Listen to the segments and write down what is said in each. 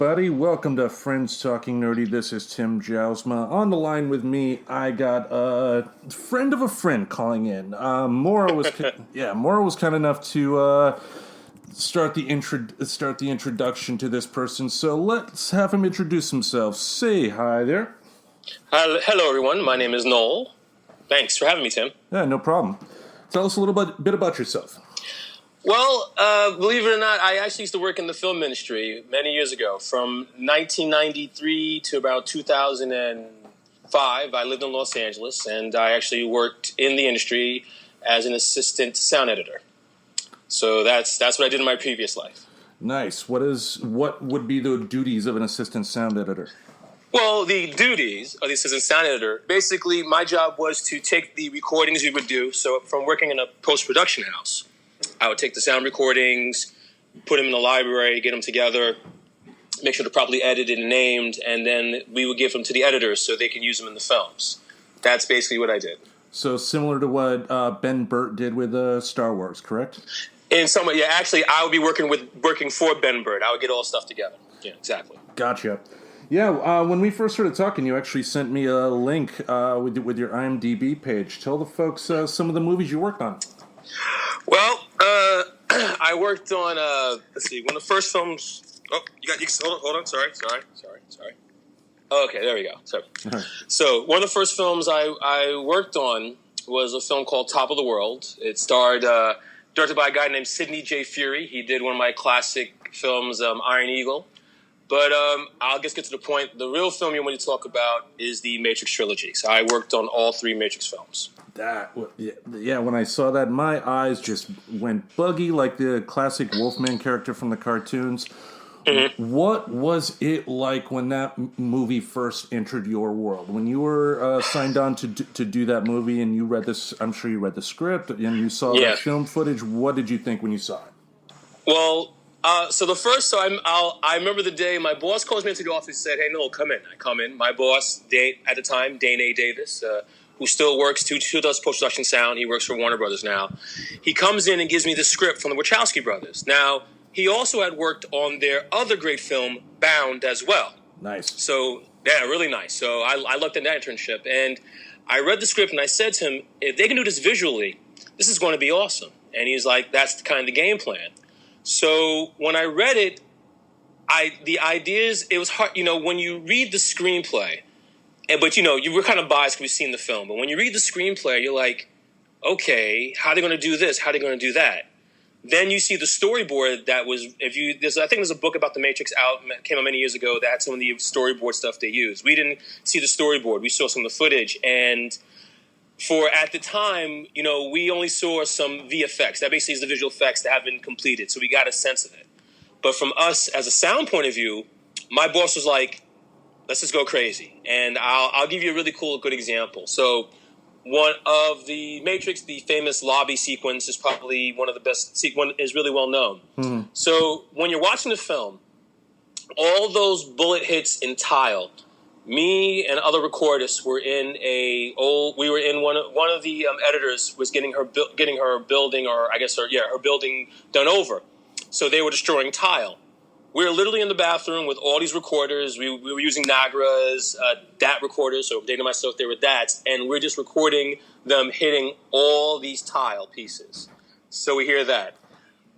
everybody. Welcome to Friends Talking Nerdy. This is Tim Jousma. On the line with me, I got a friend of a friend calling in. Morah was kind enough to start the introduction to this person. So let's have him introduce himself. Say hi there. Hello, everyone. My name is Noel. Thanks for having me, Tim. Yeah, no problem. Tell us a little bit about yourself. Well, believe it or not, I actually used to work in the film industry many years ago. From 1993 to about 2005, I lived in Los Angeles, and I actually worked in the industry as an assistant sound editor. So that's what I did in my previous life. Nice. What would be the duties of an assistant sound editor? Well, the duties of the assistant sound editor, basically my job was to take the recordings we would do. So from working in a post-production house, I would take the sound recordings, put them in the library, get them together, make sure they're properly edited and named, and then we would give them to the editors so they can use them in the films. That's basically what I did. So similar to what Ben Burtt did with Star Wars, correct? In some way, yeah. Actually, I would be working for Ben Burtt. I would get all stuff together. Yeah, exactly. Gotcha. Yeah, when we first started talking, you actually sent me a link with your IMDb page. Tell the folks some of the movies you worked on. Well, I worked on, let's see, one of the first films. Oh, hold on. Sorry. Okay, there we go. Sorry. Right. So, one of the first films I worked on was a film called Top of the World. It starred, directed by a guy named Sidney J. Furie. He did one of my classic films, Iron Eagle. But I'll just get to the point. The real film you want to talk about is the Matrix Trilogy. So, I worked on all three Matrix films. When I saw that, my eyes just went buggy like the classic Wolfman character from the cartoons. Mm-hmm. What was it like when that movie first entered your world? When you were signed on to do that movie and you read this, I'm sure you read the script and you saw the film footage. What did you think when you saw it? Well, so the first time, I remember the day my boss calls me into the office and said, "Hey, Noel, come in." I come in. My boss, at the time, Dane A. Davis, who still works, who does post-production sound. He works for Warner Brothers now. He comes in and gives me the script from the Wachowski brothers. Now, he also had worked on their other great film, Bound, as well. Nice. So, yeah, really nice. So I looked at that internship, and I read the script, and I said to him, if they can do this visually, this is going to be awesome. And he's like, that's kind of the game plan. So when I read it, the ideas, it was hard. When you read the screenplay, but you were kind of biased because we've seen the film. But when you read the screenplay, you're like, okay, how are they going to do this? How are they going to do that? Then you see the storyboard that was, I think there's a book about the Matrix came out many years ago that had some of the storyboard stuff they used. We didn't see the storyboard. We saw some of the footage. And at the time, we only saw some VFX. That basically is the visual effects that have been completed. So we got a sense of it. But from us, as a sound point of view, my boss was like, let's just go crazy. And I'll give you a really good example. So one of the Matrix, the famous lobby sequence is probably one of the best sequence, is really well known. Mm-hmm. So when you're watching the film, all those bullet hits in tile, me and other recordists were in one of the editors was getting her building, or I guess her building done over. So they were destroying tile. We were literally in the bathroom with all these recorders. We were using Nagra's DAT recorders, so Dana and myself, they were DATs, and we're just recording them hitting all these tile pieces. So we hear that.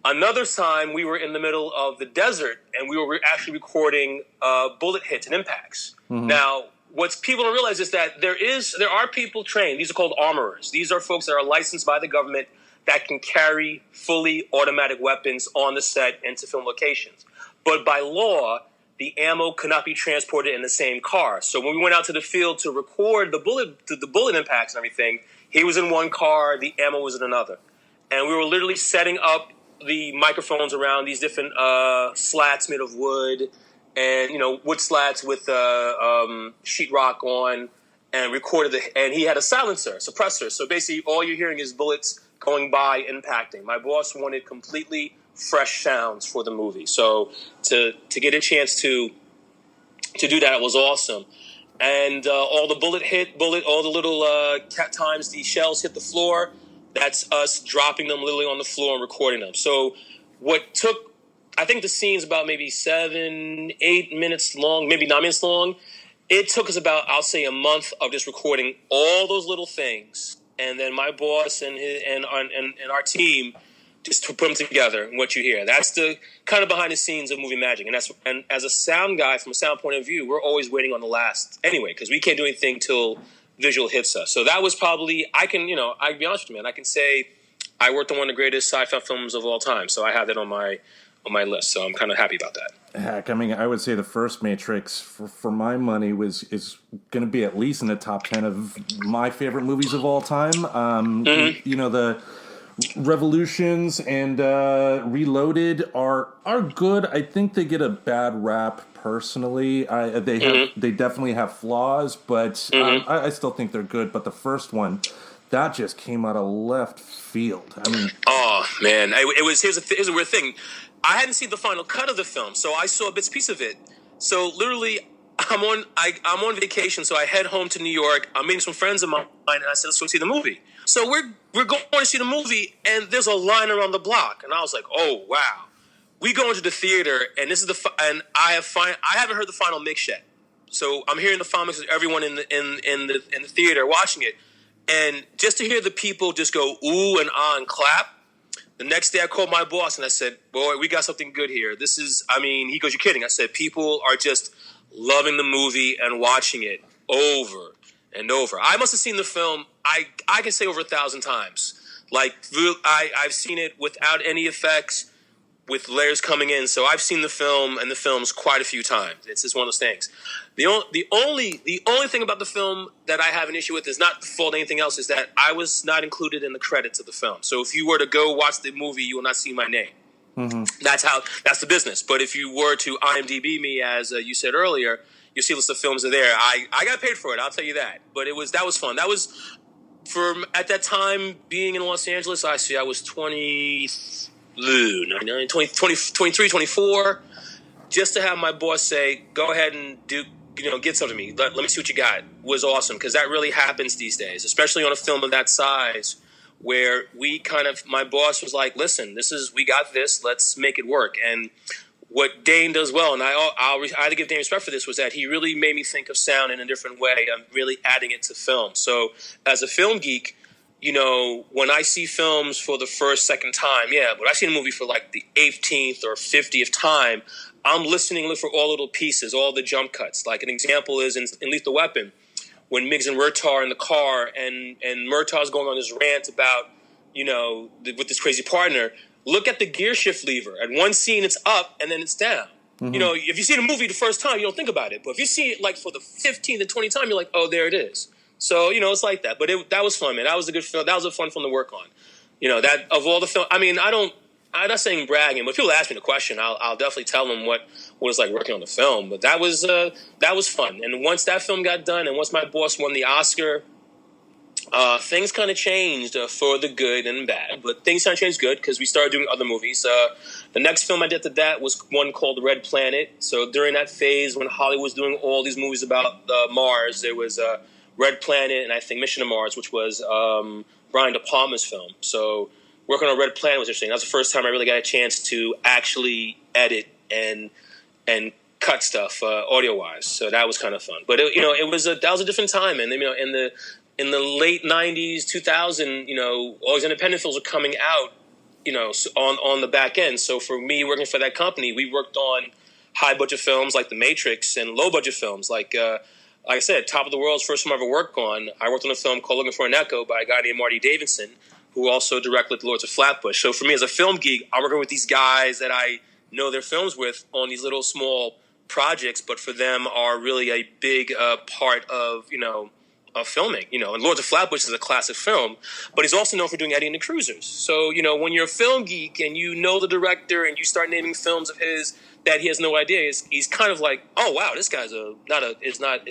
Another time, we were in the middle of the desert, and we were actually recording bullet hits and impacts. Mm-hmm. Now, what people don't realize is that there are people trained. These are called armorers. These are folks that are licensed by the government that can carry fully automatic weapons on the set into film locations. But by law, the ammo could not be transported in the same car. So when we went out to the field to record the bullet impacts and everything, he was in one car, the ammo was in another. And we were literally setting up the microphones around these different slats made of wood and, wood slats with sheetrock on, and recorded and he had a suppressor. So basically all you're hearing is bullets going by, impacting. My boss wanted completely fresh sounds for the movie. So to get a chance to do that was awesome. And all the all the little times the shells hit the floor, that's us dropping them literally on the floor and recording them. So what took I think the scene's about maybe 7, 8 minutes long, maybe 9 minutes long. It took us about, I'll say, a month of just recording all those little things, and then my boss and our team just to put them together. And what you hear, that's the kind of behind the scenes of movie magic. And as a sound guy, from a sound point of view, we're always waiting on the last anyway, because we can't do anything till visual hits us. So that was probably, I'll be honest with you, man, I can say I worked on one of the greatest sci-fi films of all time. So I have that on my list. So I'm kind of happy about that. Heck, I mean, I would say the first Matrix, for my money, is going to be at least in the top 10 of my favorite movies of all time. The Revolutions and Reloaded are good. I think they get a bad rap personally. They definitely have flaws, but I still think they're good. But the first one, that just came out of left field. I mean, oh man, here's a weird thing. I hadn't seen the final cut of the film, so I saw a piece of it. So literally, I'm on vacation, so I head home to New York. I'm meeting some friends of mine, and I said, let's go see the movie. So we're going to see the movie, and there's a line around the block, and I was like, oh wow. We go into the theater, and this is I haven't heard the final mix yet. So I'm hearing the final mix of everyone in the theater watching it, and just to hear the people just go ooh and ah and clap. The next day I called my boss and I said, boy, we got something good here. He goes, you're kidding. I said, people are just loving the movie and watching it over and over. I must have seen the film, I can say over 1,000 times. Like, I've seen it without any effects, with layers coming in. So I've seen the film and the films quite a few times. It's just one of those things. The only thing about the film that I have an issue with is not the fault of anything else, is that I was not included in the credits of the film. So if you were to go watch the movie, you will not see my name. Mm-hmm. That's the business. But if you were to IMDb me, as you said earlier, you'll see a list of films are there. I got paid for it, I'll tell you that. But that was fun. That was, at that time, being in Los Angeles, I was 23, 24, just to have my boss say, go ahead and get something to me. Let me see what you got, was awesome, because that really happens these days, especially on a film of that size, where my boss was like, listen, we got this, let's make it work. And what Dane does well, and I had to give Dane respect for this, was that he really made me think of sound in a different way. I'm really adding it to film. So as a film geek, when I see films for the first, second time, but I see a movie for like the 18th or 50th time, I'm listening for all little pieces, all the jump cuts. Like an example is in Lethal Weapon, when Miggs and Murtaugh are in the car and Murtaugh's going on this rant about, with this crazy partner, look at the gear shift lever. At one scene, it's up and then it's down. Mm-hmm. If you see the movie the first time, you don't think about it. But if you see it like for the 15th and 20th time, you're like, oh, there it is. So, it's like that. But that was fun, man. That was a good film. That was a fun film to work on. That of all the film, I mean, I'm not saying bragging, but if people ask me the question, I'll definitely tell them what it's like working on the film. But that was fun. And once that film got done, and once my boss won the Oscar, things kind of changed for the good and bad. But things kind of changed good because we started doing other movies. The next film I did to that was one called Red Planet. So during that phase when Hollywood was doing all these movies about Mars, there was Red Planet and I think Mission to Mars, which was Brian De Palma's film. So working on Red Planet was interesting. That was the first time I really got a chance to actually edit and cut stuff audio wise. So that was kind of fun. But that was a different time. And in the late 90s, 2000, all these independent films were coming out, on the back end. So for me working for that company, we worked on high budget films like The Matrix and low budget films like I said, Top of the World's first film I ever worked on. I worked on a film called Looking for an Echo by a guy named Marty Davidson, who also directed The Lords of Flatbush. So for me as a film geek, I'm working with these guys that I know their films with on these little small projects, but for them are really a big part of filming. And Lords of Flatbush is a classic film, but he's also known for doing Eddie and the Cruisers. So when you're a film geek and you know the director and you start naming films of his that he has no idea, he's kind of like, oh wow, this guy's it's not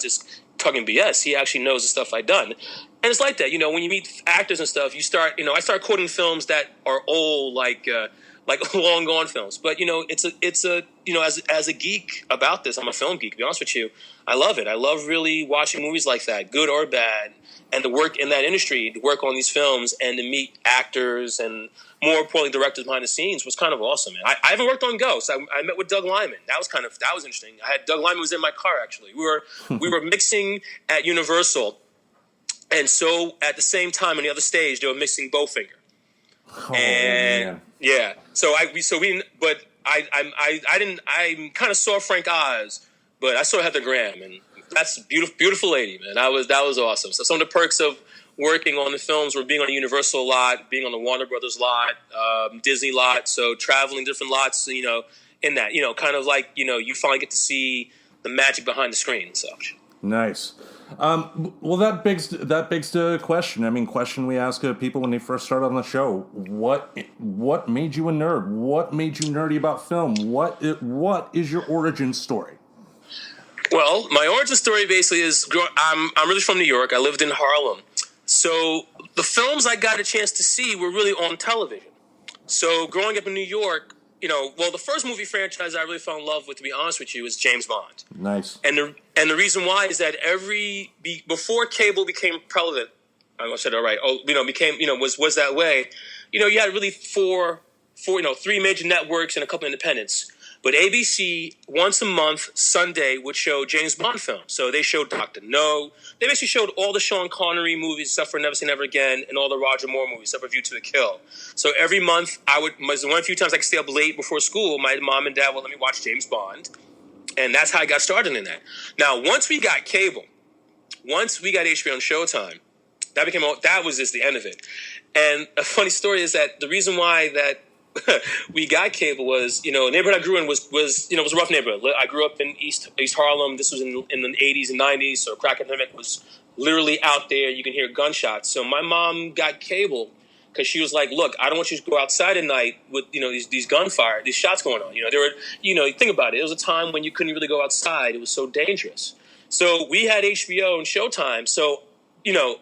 just talking BS. He actually knows the stuff I've done. And it's like that, when you meet actors and stuff, you start, I start quoting films that are old, like like long gone films. But it's a as a geek about this, I'm a film geek. To be honest with you, I love it. I love really watching movies like that, good or bad, and to work in that industry, to work on these films, and to meet actors and more importantly directors behind the scenes was kind of awesome. Man. I haven't worked on Ghost. I met with Doug Liman. That was interesting. I had Doug Liman was in my car actually. We were mixing at Universal, and so at the same time on the other stage they were mixing Bowfinger. Oh, and man. yeah, I kind of saw Frank Oz, but I saw Heather Graham, and that's a beautiful lady, man. That was awesome. So some of the perks of working on the films were being on the Universal lot, being on the Warner Brothers lot, Disney lot, so traveling different lots, in that, kind of like, you finally get to see the magic behind the screen and such. Nice. Well, that begs the question. I mean, question we ask people when they first start on the show: What made you a nerd? What made you nerdy about film? What is your origin story? Well, my origin story basically is I'm really from New York. I lived in Harlem, so the films I got a chance to see were really on television. So growing up in New York, the first movie franchise I really fell in love with, to be honest with you, is James Bond. Nice. And the reason why is that before cable became prevalent, I said all right. Was that way. You had really three major networks and a couple independents. But ABC once a month Sunday would show James Bond films. So they showed Dr. No. They basically showed all the Sean Connery movies except for Never Say Never Again, and all the Roger Moore movies except for View to a Kill. So every month one of few times I could stay up late before school. My mom and dad would let me watch James Bond. And that's how I got started in that. Now, once we got cable, once we got HBO and Showtime, that was just the end of it. And a funny story is that the reason why that we got cable was, the neighborhood I grew in was a rough neighborhood. I grew up in East Harlem. This was in the 80s and 90s, so crack epidemic was literally out there. You can hear gunshots. So my mom got cable because she was like, look, I don't want you to go outside at night with, these gunfire, these shots going on. There were, think about it. It was a time when you couldn't really go outside. It was so dangerous. So we had HBO and Showtime. So,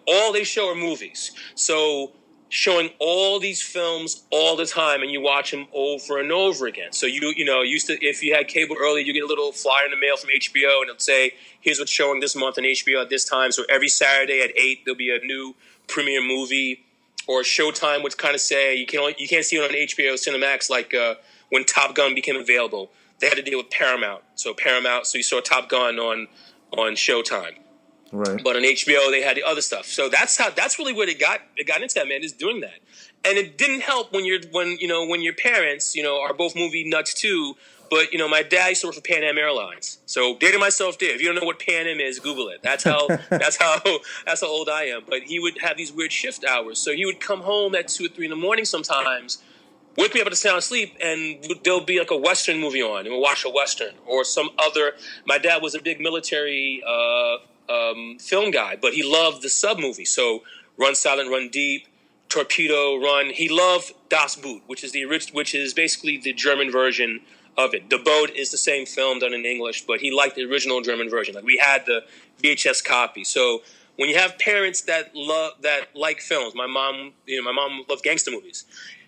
all they show are movies. So showing all these films all the time, and you watch them over and over again. So used to, if you had cable early, you get a little flyer in the mail from HBO, and it'll say, here's what's showing this month on HBO at this time. So every Saturday at 8, there'll be a new premiere movie. Or Showtime would kind of say you can't see it on HBO Cinemax, like when Top Gun became available. They had to deal with Paramount. So you saw Top Gun on Showtime. Right. But on HBO they had the other stuff. So that's really where it got into that, man, is doing that. And it didn't help when your parents, are both movie nuts too. But my dad used to work for Pan Am Airlines. So dating myself there. If you don't know what Pan Am is, Google it. That's how old I am. But he would have these weird shift hours. So he would come home at 2 or 3 in the morning sometimes, wake me up at the sound of sleep, and there'll be like a Western movie on, and we'll watch a Western or some other. My dad was a big military film guy, but he loved the sub movies. So Run Silent, Run Deep, Torpedo Run. He loved Das Boot, which is basically the German version of it. The Boat is the same film done in English, but he liked the original German version. Like we had the VHS copy. So when you have parents that like films, my mom loved gangster movies.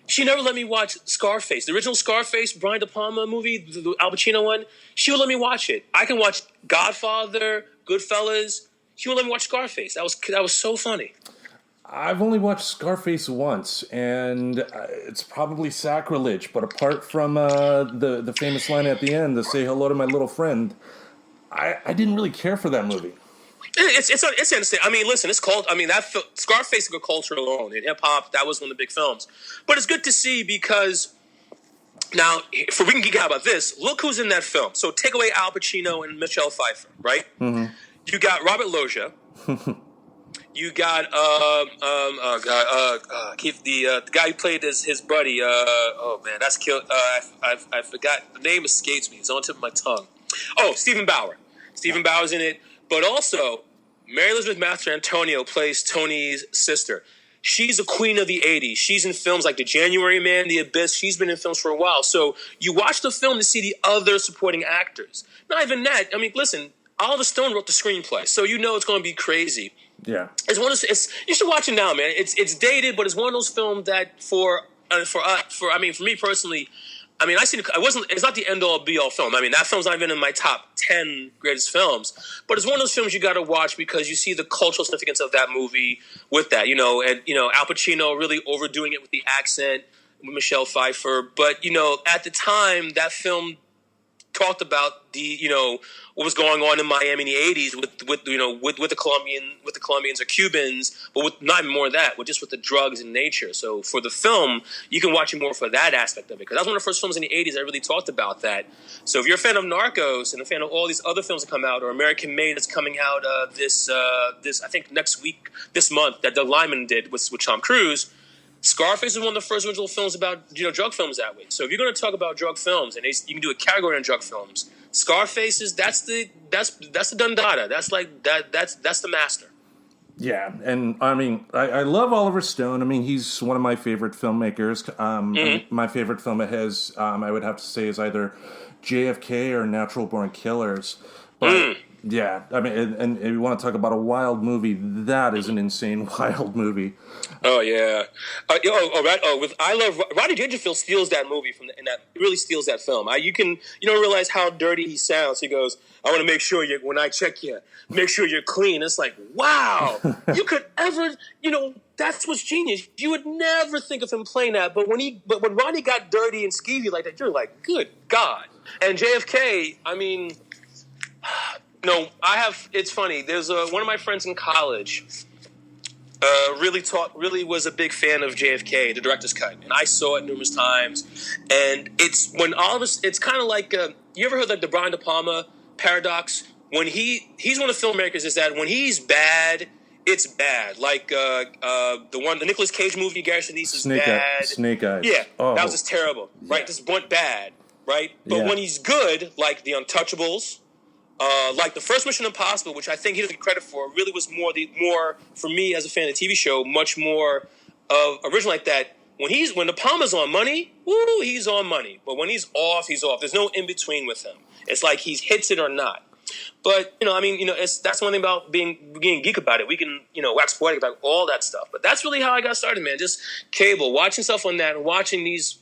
She never let me watch Scarface, the original Scarface, Brian De Palma movie, the Al Pacino one. She would let me watch it. I can watch Godfather, Goodfellas. She would let me watch Scarface. That was so funny. I've only watched Scarface once, and it's probably sacrilege. But apart from the famous line at the end to say hello to my little friend, I didn't really care for that movie. It's interesting. I mean, listen, it's called. I mean, Scarface is a culture alone in hip hop. That was one of the big films. But it's good to see because now, if we can geek out about this, look who's in that film. So take away Al Pacino and Michelle Pfeiffer, right? Mm-hmm. You got Robert Loggia. You got the guy who played his buddy. Oh man, that's killed. I forgot, the name escapes me. It's on the tip of my tongue. Oh, Stephen Bauer. Stephen Bauer's in it, but also Mary Elizabeth Mastrantonio plays Tony's sister. She's a queen of the 80s. She's in films like The January Man, The Abyss. She's been in films for a while. So you watch the film to see the other supporting actors. Not even that. I mean, listen, Oliver Stone wrote the screenplay, so it's going to be crazy. Yeah, you should watch it now, man. It's dated, but it's one of those films that for for me personally, I mean, it's not the end all be all film. I mean, that film's not even in my top 10 greatest films, but it's one of those films you got to watch because you see the cultural significance of that movie with that, and Al Pacino really overdoing it with the accent with Michelle Pfeiffer. But, at the time, that film talked about what was going on in Miami in the 80s with the Colombians or Cubans, but with not even more of that, with the drugs and nature. So for the film, you can watch it more for that aspect of it, because that was one of the first films in the 80s that really talked about that. So if you're a fan of Narcos and a fan of all these other films that come out, or American Made that's coming out this I think this month that Doug Liman did with Tom Cruise, Scarface is one of the first original films about drug films that way. So if you're going to talk about drug films, and you can do a category on drug films, Scarface is that's the Dundada. That's like that's the master. Yeah, and I mean I love Oliver Stone. I mean he's one of my favorite filmmakers. My favorite film it has I would have to say is either JFK or Natural Born Killers, but. Yeah, I mean, and if you want to talk about a wild movie, that is an insane wild movie. Oh yeah, with I love Rodney Dangerfield steals that movie really steals that film. You don't realize how dirty he sounds. He goes, "I want to make sure when I check you, make sure you're clean." It's like, wow, you could ever, that's what's genius. You would never think of him playing that, but when Rodney got dirty and skeevy like that, you're like, good God. And JFK, I mean. No, it's funny. There's one of my friends in college really was a big fan of JFK, the director's cut, and I saw it numerous times. And it's kind of like you ever heard like the Brian De Palma paradox? When he's one of the filmmakers is that when he's bad, it's bad. Like the Nicolas Cage movie, Gary Sinise is bad. Snake Eyes. Yeah, oh. That was just terrible. Right, Yeah. just went bad. Right, but when he's good, like The Untouchables. Like the first Mission Impossible, which I think he doesn't get credit for, really was more for me as a fan of the TV show, much more original like that. When De Palma's on money, woo, he's on money. But when he's off, he's off. There's no in between with him. It's like he hits it or not. But that's one thing about being geek about it. We can wax poetic about all that stuff. But that's really how I got started, man. Just cable, watching stuff on that, and watching these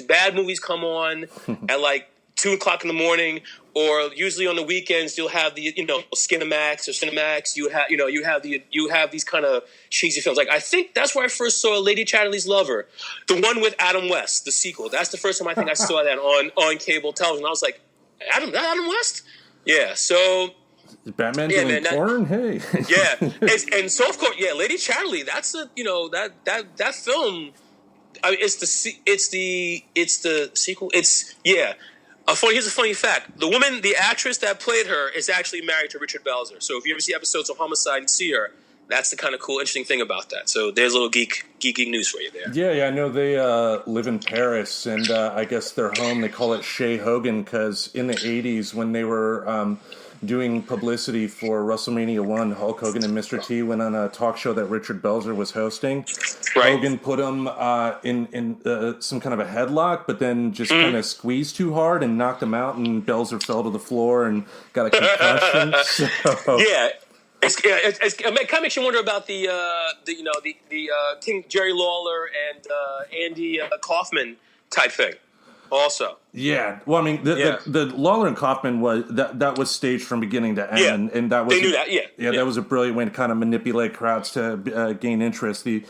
bad movies come on at like 2:00 in the morning, or usually on the weekends you'll have the Skinemax or Cinemax. You have these kind of cheesy films. Like I think that's where I first saw Lady Chatterley's Lover, the one with Adam West, the sequel. That's the first time I think I saw that on cable television. I was like, Adam West, yeah. So Batman doing porn, hey, yeah, and so of course, yeah, Lady Chatterley. That's that film. I mean, it's the sequel. Here's a funny fact. The actress that played her is actually married to Richard Belzer. So if you ever see episodes of Homicide and see her, that's the kind of cool, interesting thing about that. So there's a little geek news for you there. Yeah, I know they live in Paris, and I guess their home, they call it Chez Hogan, because in the 80s when they were doing publicity for WrestleMania 1, Hulk Hogan and Mr. T went on a talk show that Richard Belzer was hosting. Right. Hogan put him in some kind of a headlock, but then just kind of squeezed too hard and knocked him out, and Belzer fell to the floor and got a concussion. Yeah. It kind of makes you wonder about the King Jerry Lawler and Andy Kaufman type thing. Also, yeah. Well, I mean, the Lawler and Kaufman that was staged from beginning to end, and that was they knew that. Yeah, that was a brilliant way to kind of manipulate crowds to gain interest. The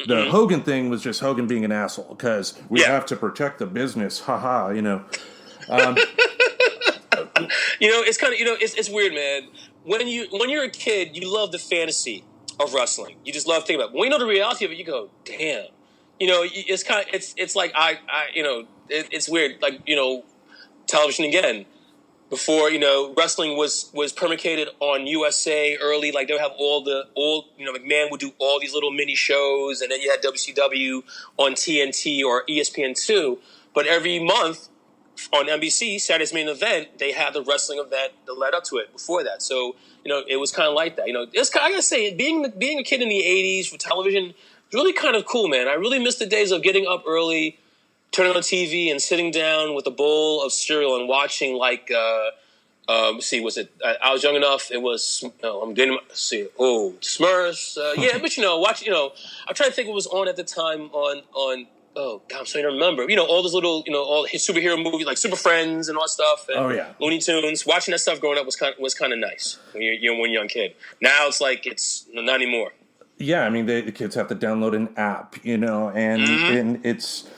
Hogan thing was just Hogan being an asshole because we have to protect the business. Haha, It's kind of it's weird, man. When you're a kid, you love the fantasy of wrestling. You just love thinking about it. When you know the reality of it, you go, damn. It's kind of it's like it's weird. Like television again. Before wrestling was permeated on USA early. Like they would have McMahon would do all these little mini shows, and then you had WCW on TNT or ESPN2. But every month on NBC, Saturday's Main Event, they had the wrestling event that led up to it before that. So it was kind of like that. I gotta say, being a kid in the '80s for television. Really kind of cool, man. I really miss the days of getting up early, turning on TV, and sitting down with a bowl of cereal and watching I was young enough. It was Smurfs. But watch. I'm trying to think what was on at the time on oh God, I'm starting to remember. All those little, all his superhero movies like Super Friends and all that stuff. And Oh, yeah. Looney Tunes. Watching that stuff growing up was kind of nice when you're one young kid. Now it's like it's not anymore. Yeah, I mean, the kids have to download an app, and it's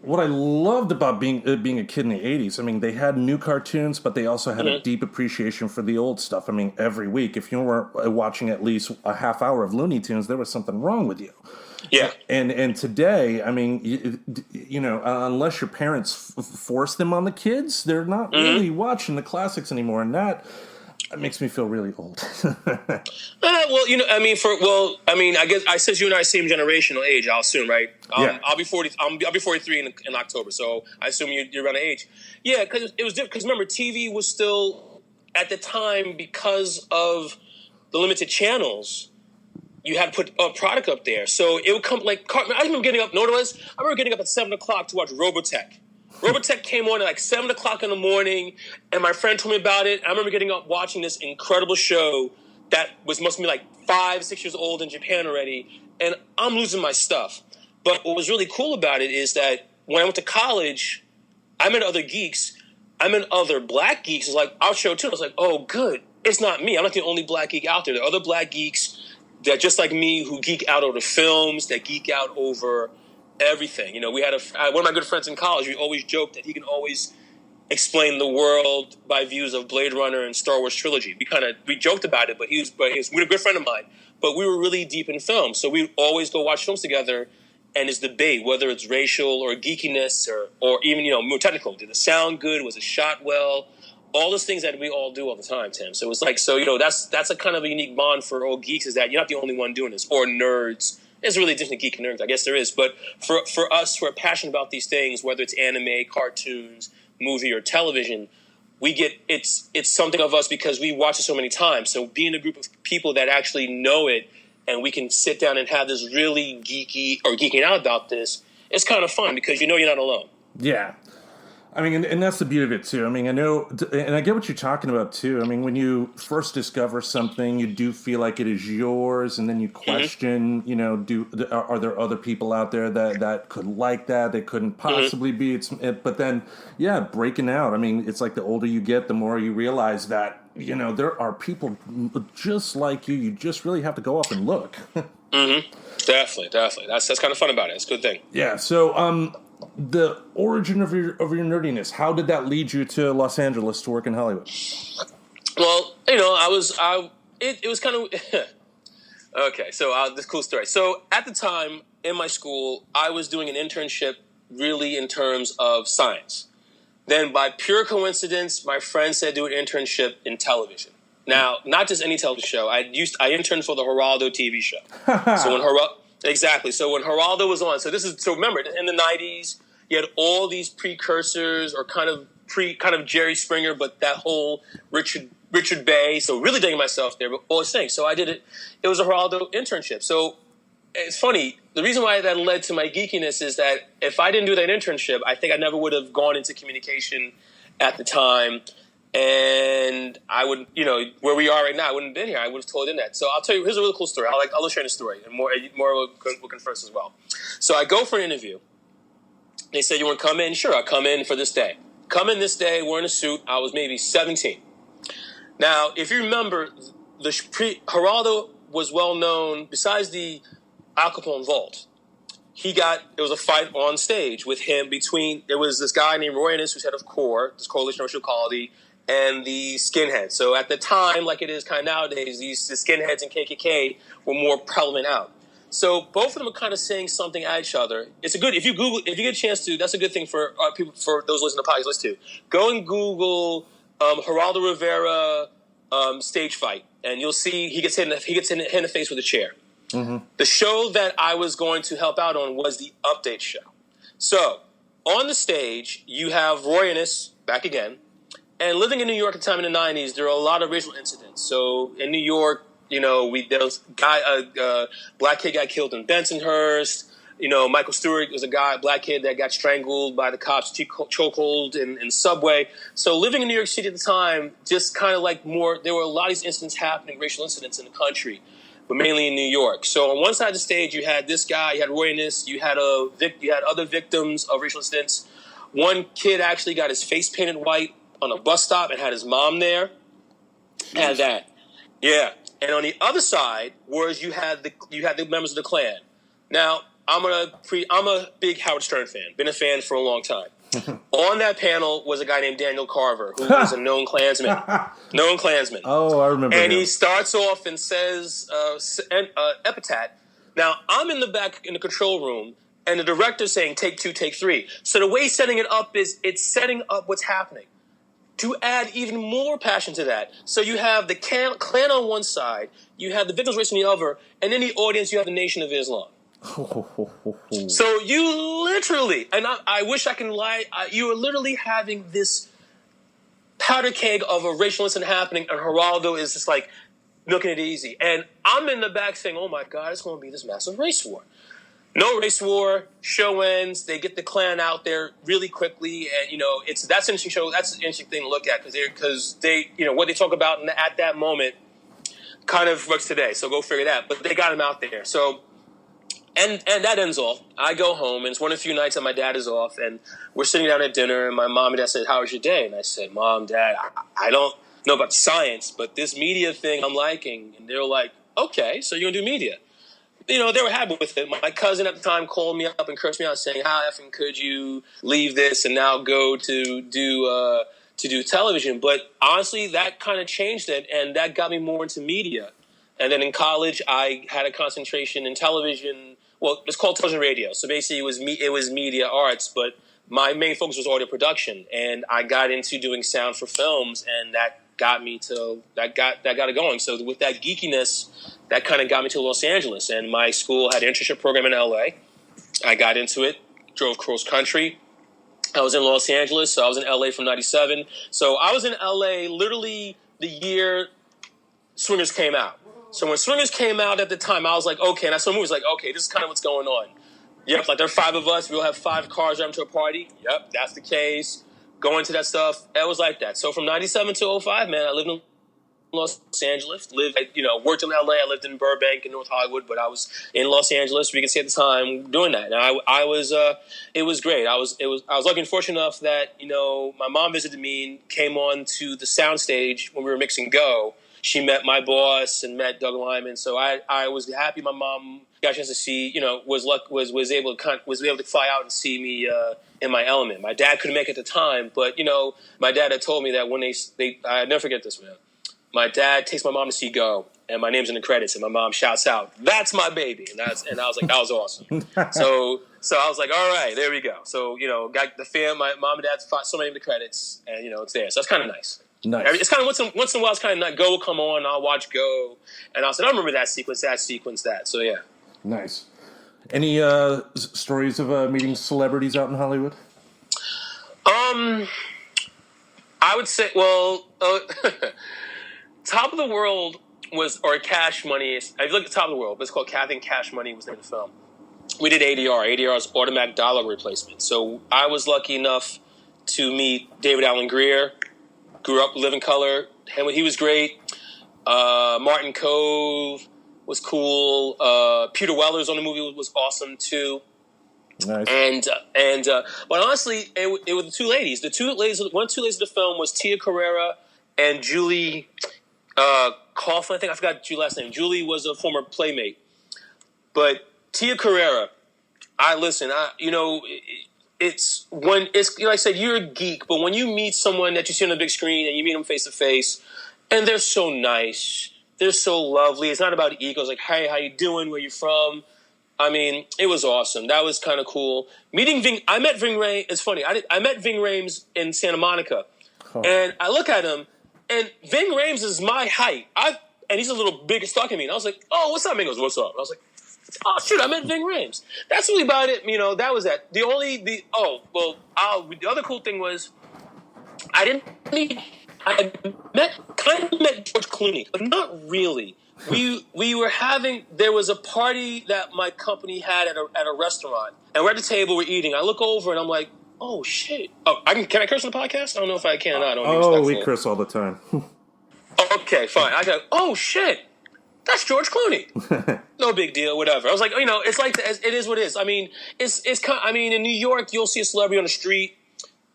what I loved about being a kid in the 80s. I mean, they had new cartoons, but they also had a deep appreciation for the old stuff. I mean, every week, if you weren't watching at least a half hour of Looney Tunes, there was something wrong with you. Yeah. And today, I mean, unless your parents force them on the kids, they're not really watching the classics anymore, and that makes me feel really old. I guess I since you and I same generational age, I'll assume, right? Yeah. I'll be 40. I'll be 43 in October, so I assume you're around the age. Yeah, because it was different. Because remember, TV was still at the time because of the limited channels. You had to put a product up there, so it would come like. I remember getting up. Know what it was? I remember getting up at 7:00 to watch Robotech. Robotech came on at like 7:00 in the morning, and my friend told me about it. I remember getting up watching this incredible show that must be like 5-6 years old in Japan already, and I'm losing my stuff. But what was really cool about it is that when I went to college, I met other geeks. I met other black geeks. It's like our show too. I was like, oh, good. It's not me. I'm not the only black geek out there. There are other black geeks that just like me who geek out over films, that geek out over everything. We had one of my good friends in college. We always joked that he can always explain the world by views of Blade Runner and Star Wars trilogy. We joked about it, but he was a good friend of mine. But we were really deep in film, so we always go watch films together. And it's debate whether it's racial or geekiness or even more technical. Did it sound good? Was it shot well? All those things that we all do all the time, Tim. So it's like that's a kind of a unique bond for old geeks, is that you're not the only one doing this, or nerds. There's really different geek and nerds, I guess there is. But for us who are passionate about these things, whether it's anime, cartoons, movie, or television, we get it's something of us because we watch it so many times. So being a group of people that actually know it, and we can sit down and have this really geeking out about this, it's kind of fun because you're not alone. Yeah. I mean, and that's the beauty of it, too. I mean, I know, and I get what you're talking about, too. I mean, when you first discover something, you do feel like it is yours, and then you question, are there other people out there that could like that couldn't possibly be? But then, yeah, breaking out. I mean, it's like the older you get, the more you realize that, there are people just like you. You just really have to go up and look. Definitely. That's kind of fun about it. It's a good thing. Yeah, so, the origin of your nerdiness, how did that lead you to Los Angeles to work in Hollywood? Well, it was kind of okay. So this cool story. So at the time in my school, I was doing an internship really in terms of science. Then by pure coincidence, my friend said do an internship in television. Now, not just any television show. I interned for the Geraldo TV show. So when Exactly. So when Geraldo was on, so remember in the 90s, you had all these precursors or kind of Jerry Springer, but that whole Richard Bay. So really dating myself there, but all this thing. So I did it. It was a Geraldo internship. So it's funny. The reason why that led to my geekiness is that if I didn't do that internship, I think I never would have gone into communication at the time. And I would, where we are right now, I wouldn't have been here. I would have told him that. So I'll tell you, here's a really cool story. I'll share the story, and more will confess as well. So I go for an interview. They said, you want to come in? Sure, I'll come in for this day. Come in this day, wearing a suit. I was maybe 17. Now, if you remember, Geraldo was well known, besides the Al Capone vault. There was a fight on stage with him there was this guy named Roy Innes, who's head of CORE, this Coalition of Racial Equality, and the skinheads. So at the time, like it is kind of nowadays, the skinheads and KKK were more prevalent out. So both of them are kind of saying something at each other. It's a good, if you get a chance to, that's a good thing for people, for those listening to podcasts, listen to. Go and Google Geraldo Rivera stage fight, and you'll see he gets hit in the face with a chair. Mm-hmm. The show that I was going to help out on was the Update show. So on the stage, you have Roy Innes, back again, and living in New York at the time in the 90s, there are a lot of racial incidents. So in New York, there was a black kid got killed in Bensonhurst. Michael Stewart was a black kid that got strangled by the cops, chokehold in Subway. So living in New York City at the time, just kind of like there were a lot of these incidents happening, racial incidents in the country. but mainly in New York. So on one side of the stage, you had this guy, you had Roy Innis, you had other victims of racial incidents. One kid actually got his face painted white on a bus stop and had his mom there. Had that, yeah. And on the other side was you had the members of the Klan. Now I'm a big Howard Stern fan. Been a fan for a long time. On that panel was a guy named Daniel Carver, who was a known Klansman. Oh, I remember. And him. he starts off and says epitaph. Now I'm in the back in the control room, and the director's saying take 2, take 3. So the way he's setting it up is it's setting up what's happening. To add even more passion to that. So you have the Klan on one side, you have the victims' race on the other, and in the audience you have the Nation of Islam. So you literally, and I wish I can lie, you are literally having this powder keg of a racial incident happening, and Geraldo is just like looking at it easy. And I'm in the back saying, oh my God, it's going to be this massive race war. No race war. Show ends. They get the Klan out there really quickly, and that's an interesting show. That's an interesting thing to look at because they what they talk about at that moment kind of works today. So go figure that. But they got him out there. So and that ends off. I go home, and it's one of the few nights that my dad is off, and we're sitting down at dinner, and my mom and dad said, "How was your day?" And I said, "Mom, Dad, I don't know about science, but this media thing I'm liking." And they were like, "Okay, so you're gonna do media." They were happy with it. My cousin at the time called me up and cursed me out, saying, "How effing could you leave this and now go to do television?" But honestly, that kind of changed it, and that got me more into media. And then in college, I had a concentration in television. Well, it's called television radio. So basically, it was media arts, but my main focus was audio production, and I got into doing sound for films, and that got it going. So with that geekiness, that kind of got me to Los Angeles, and my school had an internship program in LA. I got into it, drove cross country. I was in Los Angeles, so I was in LA from '97. So I was in LA literally the year Swingers came out. So when Swingers came out at the time, I was like, okay, and I saw movies like, okay, this is kind of what's going on. Yep, like there are 5 of us, we all have 5 cars driving to a party. Yep, that's the case. Going to that stuff, it was like that. So from '97 to '05, man, I lived in Los Angeles. Worked in LA. I lived in Burbank and North Hollywood, but I was in Los Angeles. We could see at the time doing that. And I was. It was great. I was lucky and fortunate enough that my mom visited me and came on to the soundstage when we were mixing Go. She met my boss and met Doug Lyman. So I was happy my mom got a chance to see. Was able to fly out and see me in my element. My dad couldn't make it at the time, but my dad had told me that when I never forget this, man. My dad takes my mom to see Go, and my name's in the credits, and my mom shouts out, "That's my baby!" And I was like, that was awesome. So I was like, all right, there we go. So got the fam. My mom and dad saw my name in the credits, and it's there. So that's kind of nice. Nice. It's kind of once in a while. It's kind of not Go will come on. I'll watch Go, and I said, I remember that sequence, that. So yeah. Nice. Any stories of meeting celebrities out in Hollywood? I would say, Top of the World or Cash Money. If you look at Top of the World, it's called Cash Money was the name of the film. We did ADR. ADR is automatic dialogue replacement. So I was lucky enough to meet David Alan Grier. Grew up Living Color. He was great. Martin Cove was cool. Peter Weller's on the movie was awesome too. Nice. But honestly, it was the two ladies. One of the two ladies of the film was Tia Carrera and Julie Coughlin. I forgot Julie's last name. Julie was a former playmate. But Tia Carrera, it's like I said, you're a geek, but when you meet someone that you see on the big screen and you meet them face to face, and they're so nice, they're so lovely. It's not about egos. Like, hey, how you doing? Where you from? I mean, it was awesome. That was kind of cool. I met Ving Rhames. It's funny. I met Ving Rhames in Santa Monica, and I look at him, and Ving Rhames is my height. And he's a little bigger, stalking me. And I was like, "Oh, what's up?" And he goes, "What's up?" And I was like, "Oh shoot, I met Ving Rhames." That's really about it. That was that. The other cool thing was I met George Clooney, but not really. We were there was a party that my company had at a restaurant, and we're at the table, we're eating. I look over and I'm like, oh shit. Oh, can I curse on the podcast? I don't know if I can or not. We curse all the time. Okay, fine. I go, oh shit. That's George Clooney. No big deal, whatever. I was like, it's like it is what it is. I mean, it's kind. I mean, in New York, you'll see a celebrity on the street.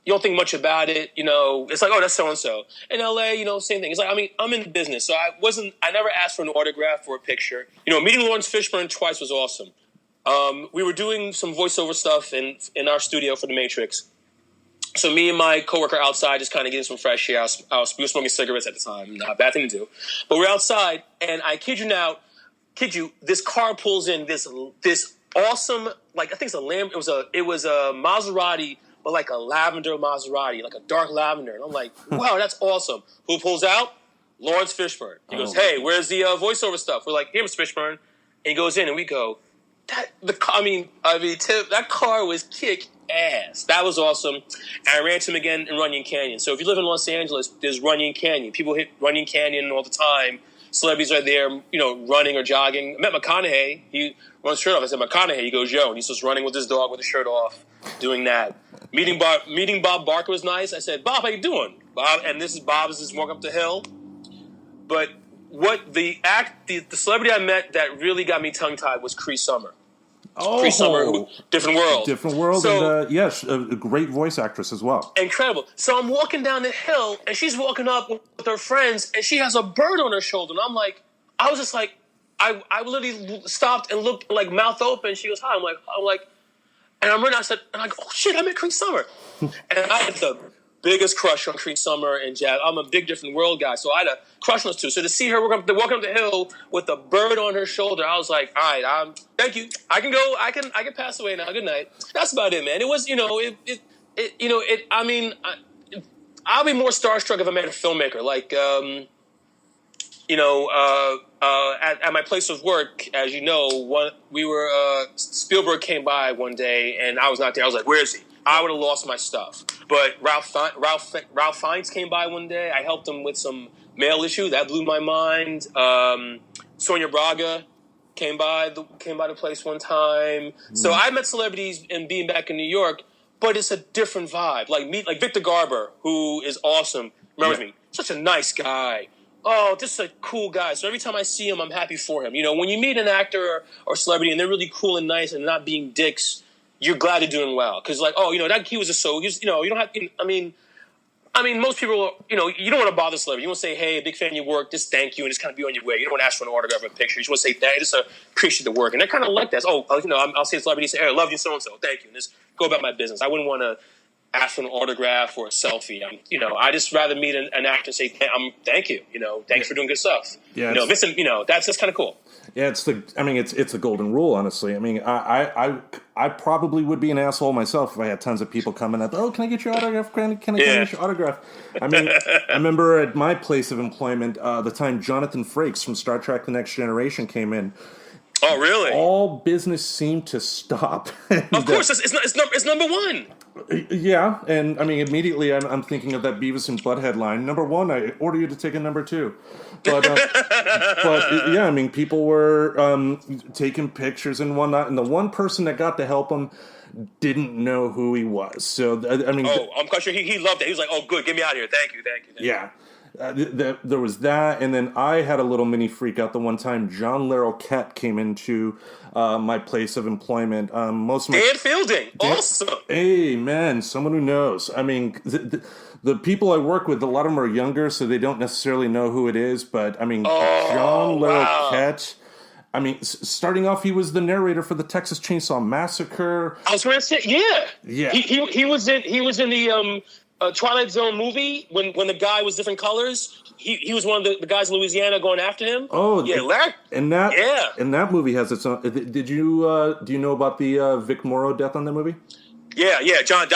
You don't think much about it, It's like, oh, that's so and so. In LA, same thing. It's like, I mean, I'm in business, so I never asked for an autograph or a picture. Meeting Lawrence Fishburne twice was awesome. We were doing some voiceover stuff in our studio for The Matrix. So me and my coworker outside just kind of getting some fresh air. We were smoking cigarettes at the time, not a bad thing to do. But we're outside, and I kid you, this car pulls in this awesome, like I think it's a Lamb. It was a Maserati, but like a lavender Maserati, like a dark lavender. And I'm like, wow, that's awesome. Who pulls out? Lawrence Fishburne. He goes, hey, where's the voiceover stuff? We're like, here's Fishburne. And he goes in, and we go, Tim, that car was kick ass. That was awesome. And I ran to him again in Runyon Canyon. So if you live in Los Angeles, there's Runyon Canyon. People hit Runyon Canyon all the time. Celebrities are there, running or jogging. I met McConaughey. He runs his shirt off. I said, McConaughey. He goes, yo. And he's just running with his dog with his shirt off, doing that. Meeting Bob Barker was nice. I said, Bob, how you doing? Bob, and this is Bob is just walking up the hill. But what the celebrity I met that really got me tongue-tied was Cree Summer. Oh, Cree Summer, Different World. Different World, so, and yes, a great voice actress as well. Incredible. So I'm walking down the hill, and she's walking up with her friends, and she has a bird on her shoulder. And I'm like, I was just like, I literally stopped and looked, like, mouth open. She goes, hi. I'm like, and I'm running. I said, and I go, oh shit, I met Cree Summer. And I had the biggest crush on Cree Summer and Jazz. I'm a big Different World guy, so I had a crush on those two. So to see her walking up the hill with a bird on her shoulder, I was like, all right, thank you. I can go. I can pass away now. Good night. That's about it, man. It was, I'll be more starstruck if I met a filmmaker. Like, at my place of work, as you know, Spielberg came by one day, and I was not there. I was like, where is he? I would have lost my stuff. But Ralph Fiennes came by one day. I helped him with some mail issue. That blew my mind. Sonia Braga came by the place one time. So I met celebrities in being back in New York, but it's a different vibe. Like Victor Garber, who is awesome. Remembers me. Such a nice guy. Oh, just a cool guy. So every time I see him, I'm happy for him. When you meet an actor or celebrity and they're really cool and nice and not being dicks, you're glad they're doing well. Because, that he was you don't have, most people, you don't want to bother celebrity. You want to say, hey, big fan of your work, just thank you, and just kind of be on your way. You don't want to ask for an autograph or a picture. You just want to say, thank you, just appreciate the work. And they're kind of like that. I'll say to celebrity, say, hey, I love you, so-and-so, thank you, and just go about my business. I wouldn't want to ask for an autograph or a selfie. I just rather meet an actor and say, thank you, thanks for doing good stuff. Yeah, that's just kind of cool. Yeah, it's the golden rule, honestly. I mean, I probably would be an asshole myself if I had tons of people coming up. Oh, can I get your autograph? Can I get your autograph? I mean, I remember at my place of employment, the time Jonathan Frakes from Star Trek: The Next Generation came in. Oh, really? All business seemed to stop. Of course, it's number one. Yeah, and I mean, immediately I'm thinking of that Beavis and Butthead line. Number one, I order you to take a number two. But yeah, I mean, people were taking pictures and whatnot, and the one person that got to help him didn't know who he was. So, I mean... Oh, I'm quite sure he loved it. He was like, oh, good, get me out of here. Thank you. Yeah. There was that, and then I had a little mini freak out the one time John Larroquette came into my place of employment. Most of my Dan Fielding, awesome. Hey, man, someone who knows. I mean, the people I work with, a lot of them are younger, so they don't necessarily know who it is. But I mean, John Larroquette. Wow. I mean, starting off, he was the narrator for the Texas Chainsaw Massacre. I was going to say, yeah. He was in the Twilight Zone movie when the guy was different colors. He was one of the guys in Louisiana going after him. Oh, yeah, and that movie has its own. Did you do you know about the Vic Morrow death on that movie? Yeah. John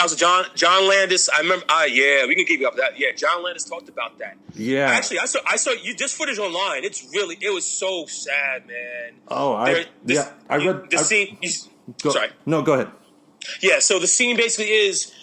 Landis. I remember. Yeah, we can keep up that. Yeah, John Landis talked about that. Yeah. Actually, I saw you this footage online. It was so sad, man. Oh, I read the scene. Sorry. No, go ahead. Yeah. So the scene basically is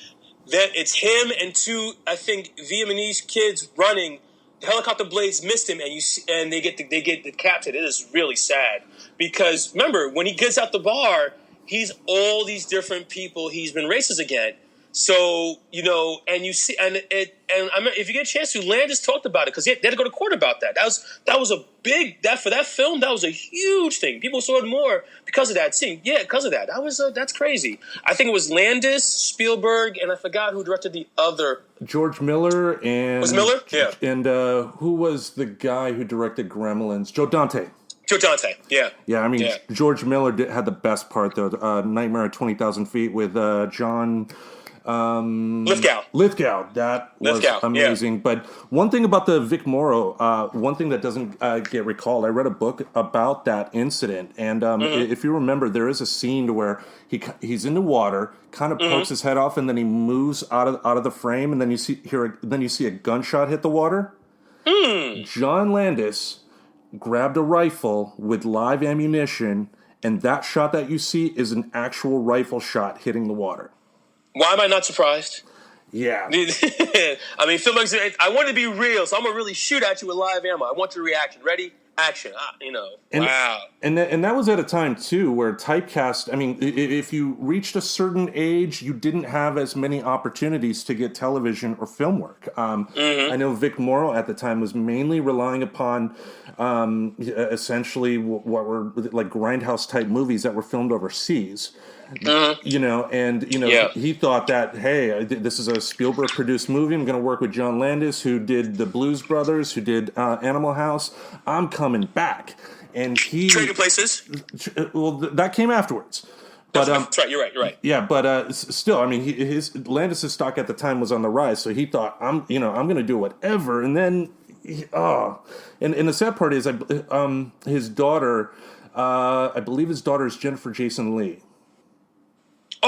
that it's him and two, I think, Vietnamese kids running. The helicopter blades missed him, and they get captured. It is really sad because remember when he gets out the bar, he's all these different people he's been racist against. So, and you see, and I mean, if you get a chance to, Landis talked about it because they had to go to court about that. That was a big, for that film, that was a huge thing. People saw it more because of that scene. Yeah, because of that. That's crazy. I think it was Landis, Spielberg, and I forgot who directed the other. George Miller and... Was Miller? Yeah. And who was the guy who directed Gremlins? Joe Dante. Joe Dante, yeah. Yeah, I mean, George Miller had the best part, though. Nightmare at 20,000 Feet with John... Lithgow. That was amazing. Yeah. But one thing about the Vic Morrow, one thing that doesn't get recalled, I read a book about that incident, and if you remember, there is a scene where he's in the water, kind of pokes his head off, and then he moves out of the frame, and then you see a gunshot hit the water. John Landis grabbed a rifle with live ammunition, and that shot that you see is an actual rifle shot hitting the water. Why am I not surprised? Yeah. I mean, filmmakers, I want to be real, so I'm going to really shoot at you with live ammo. I want your reaction. Ready? Action. Wow. And that was at a time, too, where typecast, I mean, if you reached a certain age, you didn't have as many opportunities to get television or film work. I know Vic Morrow at the time was mainly relying upon essentially what were like grindhouse-type movies that were filmed overseas. He thought that, hey, this is a Spielberg-produced movie. I'm going to work with John Landis, who did The Blues Brothers, who did Animal House. I'm coming back. And he... Trading Places? Well, that came afterwards. But, that's right, you're right. Yeah, but still, I mean, Landis' stock at the time was on the rise, so he thought, I'm going to do whatever. And then, and the sad part is, his daughter, I believe his daughter is Jennifer Jason Leigh.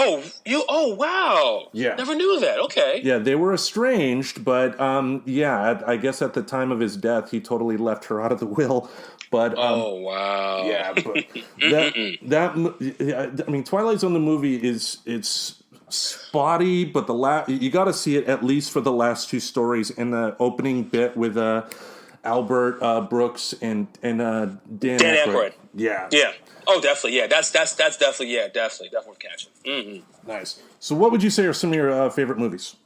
Oh, wow. Yeah. Never knew that. Okay. Yeah, they were estranged, but I guess at the time of his death, he totally left her out of the will. But oh, wow. Yeah, but I mean, Twilight Zone the movie it's spotty, but you got to see it at least for the last two stories and the opening bit with Albert Brooks and Dan Aykroyd. Yeah. Yeah. Oh, definitely. Yeah, that's definitely worth catching. Mm-hmm. Nice. So, what would you say are some of your favorite movies?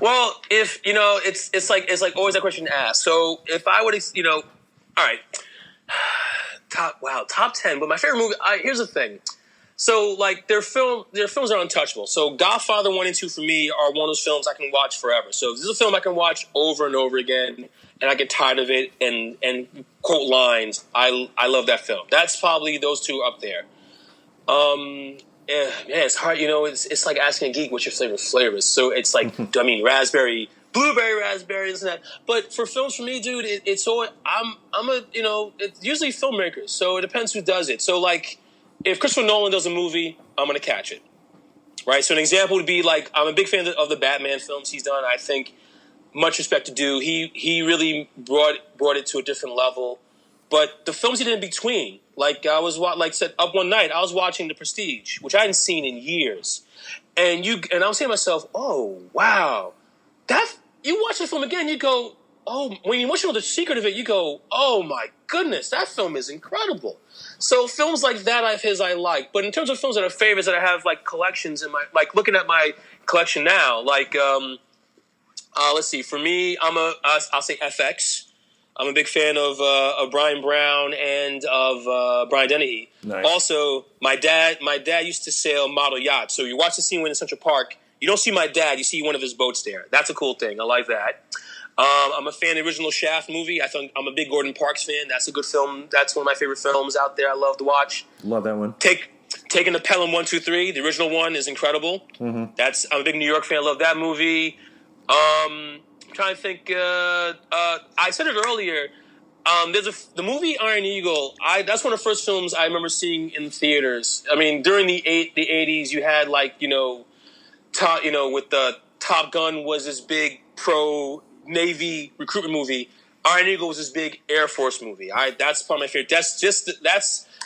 Well, if it's like always that question to ask. So, if I would, all right, top 10. But my favorite movie. Here's the thing. So, like their films are untouchable. So, Godfather 1 and 2 for me are one of those films I can watch forever. So, this is a film I can watch over and over again. And I get tired of it and quote lines. I love that film. That's probably those two up there. It's hard. It's like asking a geek what's your favorite flavors. So it's like, raspberry, blueberry, raspberry, this and that. But for films, for me, dude, it's usually filmmakers. So it depends who does it. So like, if Christopher Nolan does a movie, I'm gonna catch it. Right. So an example would be like, I'm a big fan of the Batman films he's done. I think. Much respect to do. He really brought it to a different level. But the films he did in between, like I was up one night, I was watching The Prestige, which I hadn't seen in years, and I was saying to myself, oh wow, that you watch the film again, you go, oh, when you want to know the secret of it, you go, oh my goodness, that film is incredible. So films like that I like. But in terms of films that are favorites that I have like collections in my looking at my collection now, like. Let's see. For me, I'll say FX. I'm a big fan of Brian Brown and of Brian Dennehy. Nice. Also, my dad used to sail model yachts. So you watch the scene when in Central Park, you don't see my dad, you see one of his boats there. That's a cool thing. I like that. I'm a fan of the original Shaft movie. I'm a big Gordon Parks fan. That's a good film. That's one of my favorite films out there. I love to watch. Love that one. Taking the Pelham 1, 2, 3. The original one is incredible. Mm-hmm. I'm a big New York fan. I love that movie. I'm trying to think. I said it earlier. There's the movie Iron Eagle. That's one of the first films I remember seeing in theaters. I mean, during the 80s, you had with the Top Gun was this big pro Navy recruitment movie. Iron Eagle was this big Air Force movie. That's probably my favorite. That's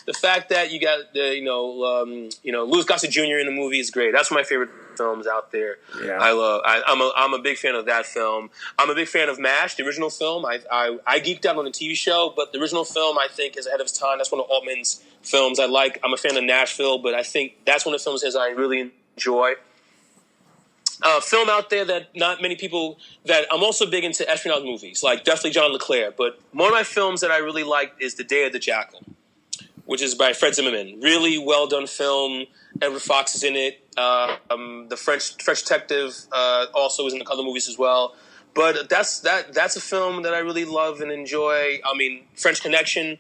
the fact that you got Louis Gossett Jr. in the movie is great. That's one of my favorite films out there. Yeah. I'm a big fan of that film. I'm a big fan of MASH, the original film. I geeked out on the TV show, but the original film I think is ahead of its time. That's one of Altman's films I like. I'm a fan of Nashville, but I think that's one of the films I really enjoy. film out there that not many people, that I'm also big into espionage movies, like definitely John LeClaire. But one of my films that I really liked is The Day of the Jackal, which is by Fred Zimmerman. Really well done film. Edward Fox is in it. The French detective also is in a couple of movies as well. But that's a film that I really love and enjoy. I mean, French Connection,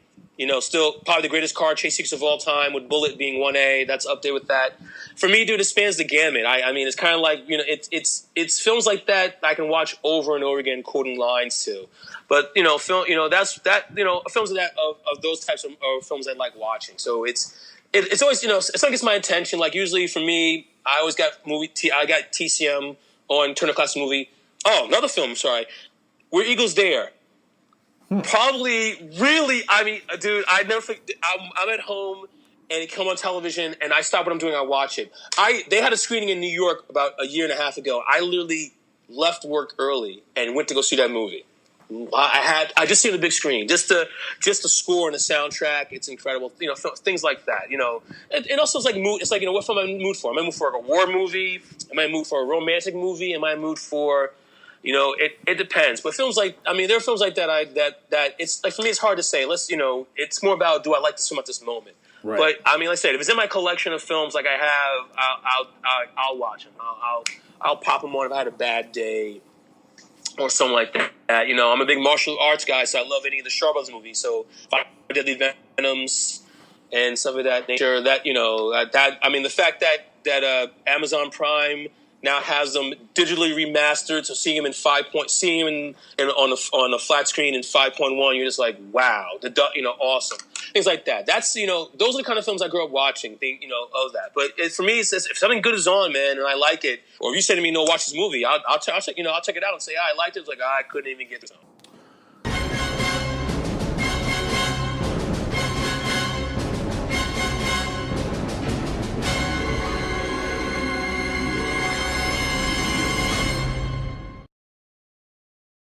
still probably the greatest car chase sequence of all time, with Bullet being 1A. That's up there with that. For me, dude, it spans the gamut. I mean, it's kind of like, it's films like that I can watch over and over again, quoting lines to. But films of that of those types of films I like watching. So it's always something gets my attention. Like usually for me, I always got I got TCM on Turner Classic Movie. Oh, another film. Sorry, Where Eagles Dare. Probably, really. I mean, dude, I never forget. I'm at home and it come on television, and I stop what I'm doing. I watch it. They had a screening in New York about a year and a half ago. I literally left work early and went to go see that movie. I just see the big screen, just the score and the soundtrack. It's incredible. Things like that. And also it's like mood. It's like what film am I in the mood for? Am I in the mood for a war movie? Am I in the mood for a romantic movie? Am I in the mood for it depends. But films like, there are films like that that it's like, for me, it's hard to say. It's more about, do I like this film at this moment? Right. But like I said, if it's in my collection of films like I have, I'll watch them. I'll pop them on if I had a bad day or something like that. I'm a big martial arts guy, so I love any of the Shaw Brothers movies. So Five Deadly Venoms and stuff of that nature. The fact that Amazon Prime now has them digitally remastered, so seeing them on a flat screen in 5.1, you're just like, wow, awesome. Things like that. That's those are the kind of films I grew up watching. Of that. But for me, it's if something good is on, man, and I like it, or if you say to me, "No, watch this movie," I'll check it out and say, "I liked it." It's like I couldn't even get this.